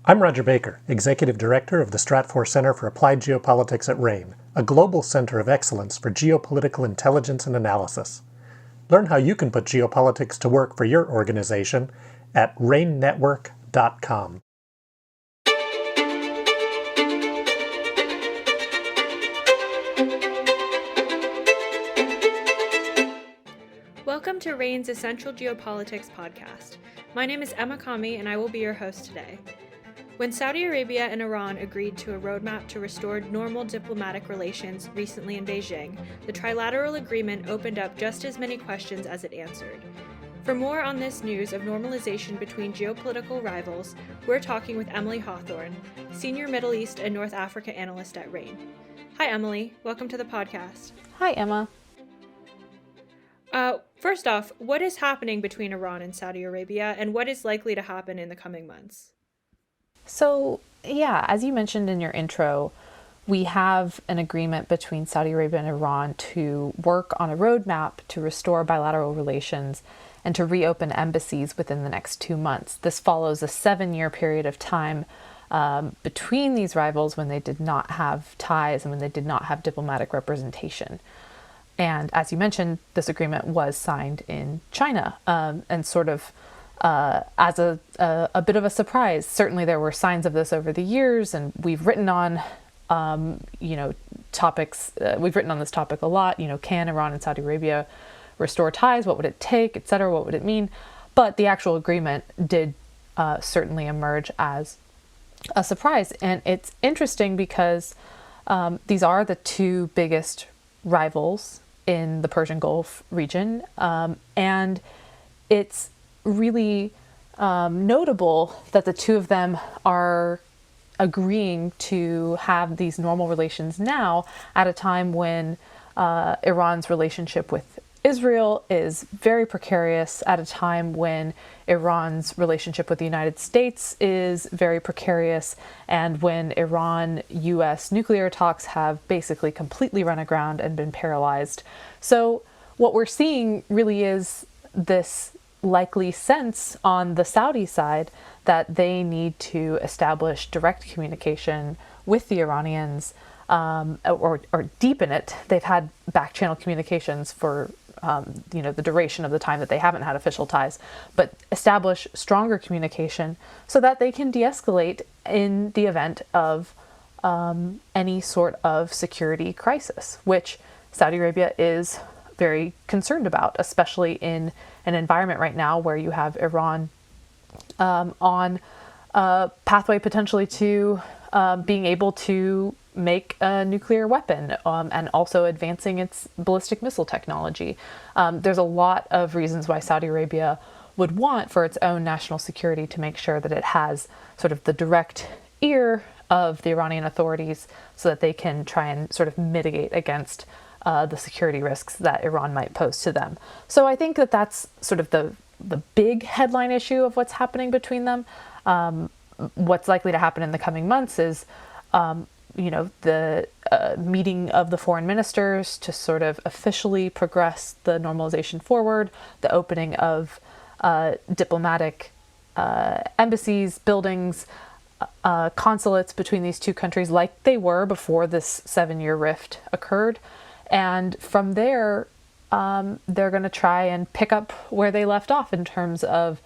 I'm Roger Baker, Executive Director of the Stratfor Center for Applied Geopolitics at RANE, a global center of excellence for geopolitical intelligence and analysis. Learn how you can put geopolitics to work for your organization at ranenetwork.com. Welcome to RANE's Essential Geopolitics podcast. My name is Emma Kami and I will be your host today. When Saudi Arabia and Iran agreed to a roadmap to restore normal diplomatic relations recently in Beijing, the trilateral agreement opened up just as many questions as it answered. For more on this news of normalization between geopolitical rivals, we're talking with Emily Hawthorne, Senior Middle East and North Africa Analyst at RANE. Hi Emily, welcome to the podcast. Hi Emma. First off, what is happening between Iran and Saudi Arabia, and what is likely to happen in the coming months? So, as you mentioned in your intro, we have an agreement between Saudi Arabia and Iran to work on a roadmap to restore bilateral relations and to reopen embassies within the next 2 months. This follows a 7-year period of time between these rivals when they did not have ties and when they did not have diplomatic representation. And as you mentioned, this agreement was signed in China and sort of as a bit of a surprise. Certainly there were signs of this over the years, and we've written on, topics. We've written on this topic a lot. Can Iran and Saudi Arabia restore ties? What would it take, et cetera? What would it mean? But the actual agreement did certainly emerge as a surprise. And it's interesting because these are the two biggest rivals in the Persian Gulf region. And it's really notable that the two of them are agreeing to have these normal relations now at a time when Iran's relationship with Israel is very precarious, at a time when Iran's relationship with the United States is very precarious, and when Iran-US nuclear talks have basically completely run aground and been paralyzed. So what we're seeing really is this likely sense on the Saudi side that they need to establish direct communication with the Iranians or deepen it. They've had back-channel communications for the duration of the time that they haven't had official ties, but establish stronger communication so that they can de-escalate in the event of any sort of security crisis, which Saudi Arabia is very concerned about, especially in an environment right now where you have Iran on a pathway potentially to being able to make a nuclear weapon and also advancing its ballistic missile technology. There's a lot of reasons why Saudi Arabia would want for its own national security to make sure that it has sort of the direct ear of the Iranian authorities so that they can try and sort of mitigate against the security risks that Iran might pose to them. So I think that that's sort of the big headline issue of what's happening between them. What's likely to happen in the coming months is the meeting of the foreign ministers to sort of officially progress the normalization forward, the opening of diplomatic embassies, buildings, consulates between these two countries like they were before this 7-year rift occurred. And from there, they're going to try and pick up where they left off in terms of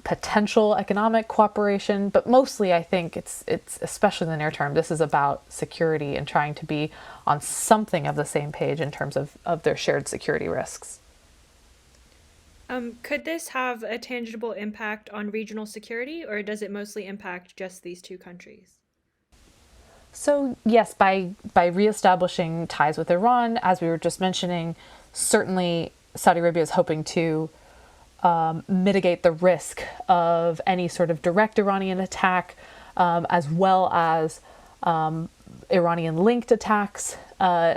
potential economic cooperation, but mostly I think it's especially in the near term, this is about security and trying to be on something of the same page in terms of their shared security risks. Could this have a tangible impact on regional security, or does it mostly impact just these two countries? So yes, by reestablishing ties with Iran, as we were just mentioning, certainly Saudi Arabia is hoping to mitigate the risk of any sort of direct Iranian attack, as well as Iranian-linked attacks,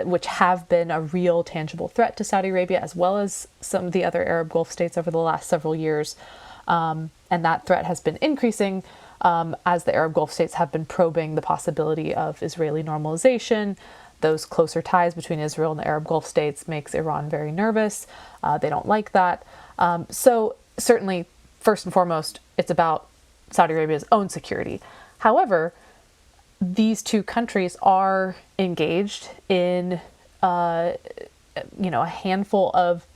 which have been a real tangible threat to Saudi Arabia, as well as some of the other Arab Gulf states over the last several years. And that threat has been increasing as the Arab Gulf states have been probing the possibility of Israeli normalization. Those closer ties between Israel and the Arab Gulf states makes Iran very nervous. They don't like that. So certainly, first and foremost, it's about Saudi Arabia's own security. However, these two countries are engaged in, a handful of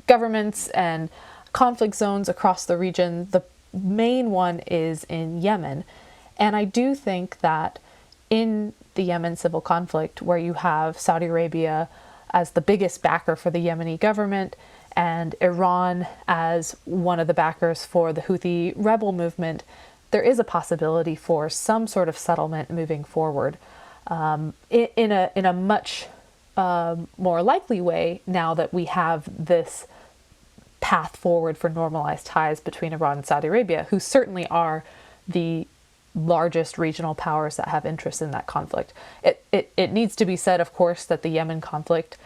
governments and conflict zones across the region. The main one is in Yemen. And I do think that in the Yemen civil conflict, where you have Saudi Arabia as the biggest backer for the Yemeni government and Iran as one of the backers for the Houthi rebel movement, there is a possibility for some sort of settlement moving forward in a much more likely way now that we have this path forward for normalized ties between Iran and Saudi Arabia, who certainly are the largest regional powers that have interest in that conflict. It needs to be said, of course, that the Yemen conflict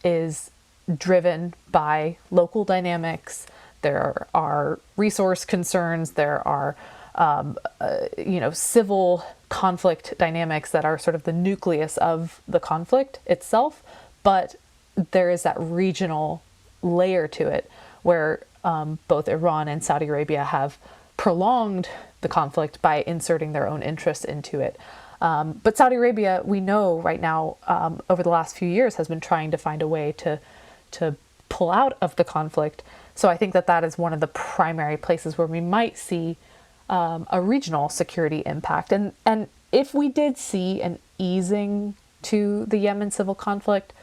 is driven by local dynamics. There are resource concerns. There are, civil conflict dynamics that are sort of the nucleus of the conflict itself. But there is that regional layer to it where both Iran and Saudi Arabia have prolonged the conflict by inserting their own interests into it. But Saudi Arabia, we know right now, over the last few years, has been trying to find a way to pull out of the conflict. So I think that is one of the primary places where we might see a regional security impact. And if we did see an easing to the Yemen civil conflict,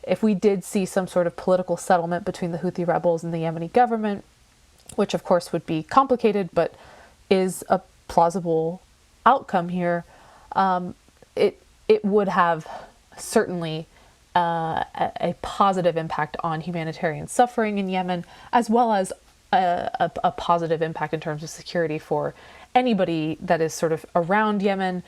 if we did see some sort of political settlement between the Houthi rebels and the Yemeni government, which of course would be complicated, but is a plausible outcome here, it would have certainly a positive impact on humanitarian suffering in Yemen, as well as a positive impact in terms of security for anybody that is sort of around Yemen.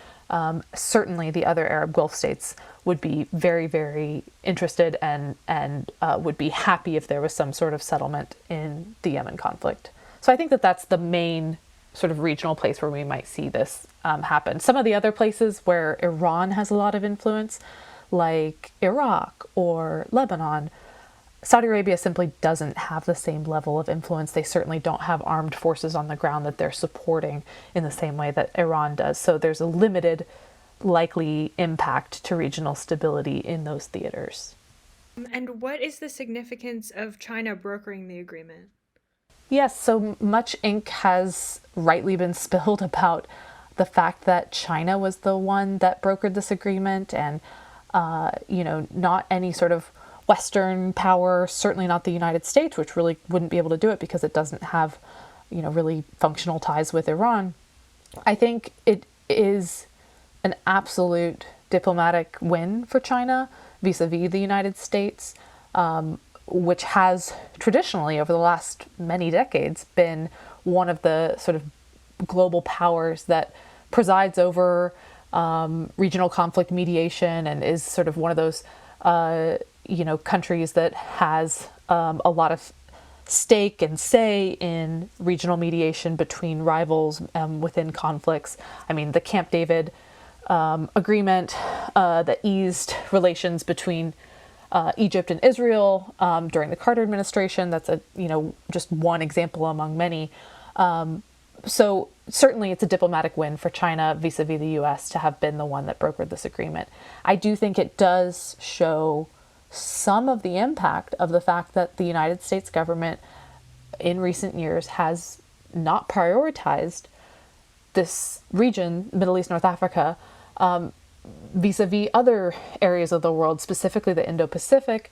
Certainly the other Arab Gulf states would be very, very interested and would be happy if there was some sort of settlement in the Yemen conflict. So I think that's the main sort of regional place where we might see this happen. Some of the other places where Iran has a lot of influence, like Iraq or Lebanon, Saudi Arabia simply doesn't have the same level of influence. They certainly don't have armed forces on the ground that they're supporting in the same way that Iran does. So there's a limited likely impact to regional stability in those theaters. And what is the significance of China brokering the agreement? Yes, so much ink has rightly been spilled about the fact that China was the one that brokered this agreement, and not any sort of Western power, certainly not the United States, which really wouldn't be able to do it because it doesn't have, really functional ties with Iran. I think it is an absolute diplomatic win for China vis-a-vis the United States, which has traditionally, over the last many decades, been one of the sort of global powers that presides over regional conflict mediation and is sort of one of those countries that has a lot of stake and say in regional mediation between rivals within conflicts. I mean, the Camp David agreement that eased relations between Egypt and Israel during the Carter administration. That's just one example among many. So certainly it's a diplomatic win for China vis-a-vis the U.S. to have been the one that brokered this agreement. I do think it does show some of the impact of the fact that the United States government in recent years has not prioritized this region, Middle East, North Africa, vis-a-vis other areas of the world, specifically the Indo-Pacific.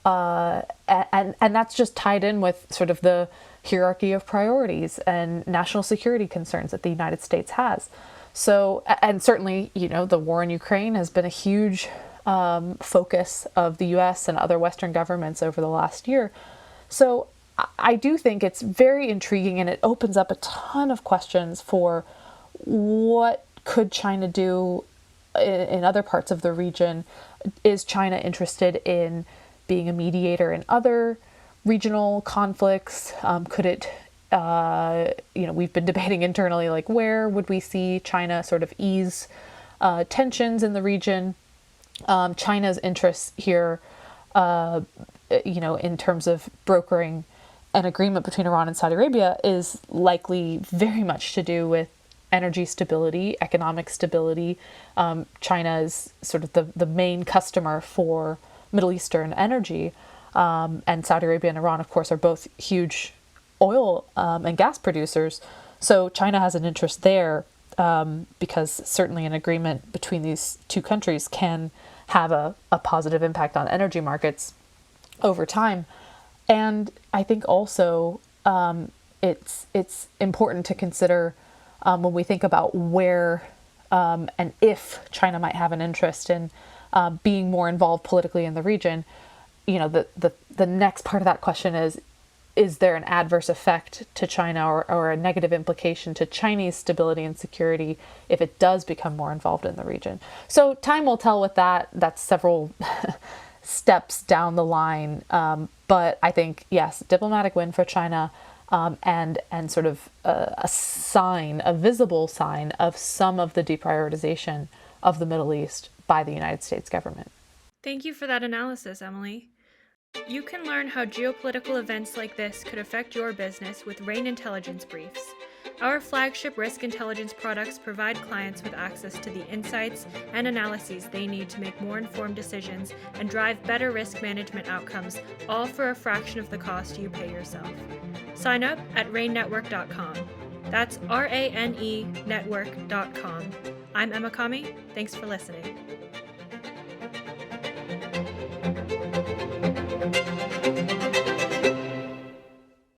And that's just tied in with sort of the hierarchy of priorities and national security concerns that the United States has. So, and certainly, the war in Ukraine has been a huge focus of the US and other Western governments over the last year. So I do think it's very intriguing, and it opens up a ton of questions for what could China do in other parts of the region. Is China interested in being a mediator in other regional conflicts? Could it, we've been debating internally, like where would we see China sort of ease tensions in the region? China's interests here, in terms of brokering an agreement between Iran and Saudi Arabia is likely very much to do with energy stability, economic stability. China is sort of the main customer for Middle Eastern energy. And Saudi Arabia and Iran, of course, are both huge oil and gas producers. So China has an interest there because certainly an agreement between these two countries can have a positive impact on energy markets over time. And I think also it's important to consider when we think about where and if China might have an interest in being more involved politically in the region. You know, the next part of that question is there an adverse effect to China or a negative implication to Chinese stability and security if it does become more involved in the region? So time will tell with that. That's several steps down the line. But I think, yes, diplomatic win for China and sort of a visible sign of some of the deprioritization of the Middle East by the United States government. Thank you for that analysis, Emily. You can learn how geopolitical events like this could affect your business with RANE Intelligence Briefs. Our flagship risk intelligence products provide clients with access to the insights and analyses they need to make more informed decisions and drive better risk management outcomes, all for a fraction of the cost you pay yourself. Sign up at ranenetwork.com. That's RANE network.com. I'm Emma Kami. Thanks for listening.